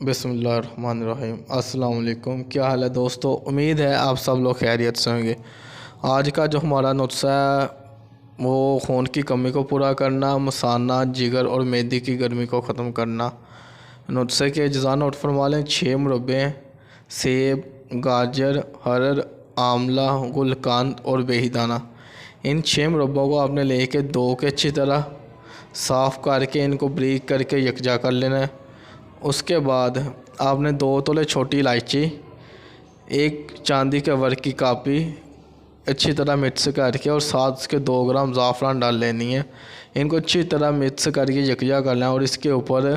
बिस्मिल्लाहिर्रहमानिर्रहीम। अस्सलाम वालेकुम। क्या हाल है दोस्तों? उम्मीद है आप सब लोग खैरियत से होंगे। आज का जो हमारा नुस्खा है वो खून की कमी को पूरा करना, मसाना, जिगर और मैदे की गर्मी को ख़त्म करना। नुस्खे के अज्जा नोट फरमा लें। 6 मुरब्बे सेब, गाजर, हरर, आंवला, गुलकंद और बेहीदाना। इन 6 मुरब्बों को आपने लेके धो के अच्छी तरह साफ़ करके इनको ब्रीक करके यकजा कर लेना है। उसके बाद आपने 2 तोले छोटी इलायची, एक चांदी के वर्क की कापी अच्छी तरह मिक्स करके और साथ उसके 2 ग्राम ज़ाफ़रान डाल लेनी है। इनको अच्छी तरह मिक्स करके यकजा कर लेना है और इसके ऊपर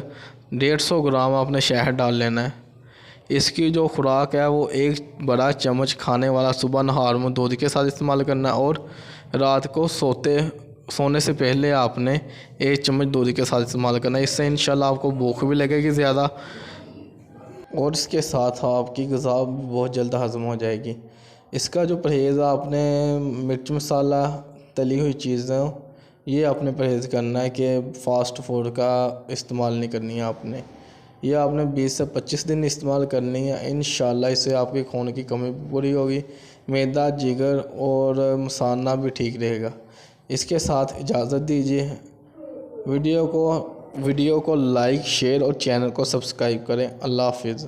150 ग्राम आपने शहद डाल लेना है। इसकी जो खुराक है वो 1 बड़ा चम्मच खाने वाला सुबह नहार में दूध के साथ इस्तेमाल करना है और रात को सोने से पहले आपने 1 चम्मच दूध के साथ इस्तेमाल करना है। इससे इंशाल्लाह आपको भूख भी लगेगी ज़्यादा और इसके साथ आपकी ग़िज़ा बहुत जल्द हज़म हो जाएगी। इसका जो परहेज़ है, आपने मिर्च मसाला, तली हुई चीज़ें ये आपने परहेज़ करना है कि फ़ास्ट फूड का इस्तेमाल नहीं करनी है आपने। यह आपने 20 से 25 दिन इस्तेमाल करनी है। इंशाल्लाह इससे आपके खून की कमी पूरी होगी, मैदा, जिगर और मसाना भी ठीक रहेगा। इसके साथ इजाज़त दीजिए। वीडियो को लाइक, शेयर और चैनल को सब्सक्राइब करें। अल्लाह हाफ़िज़।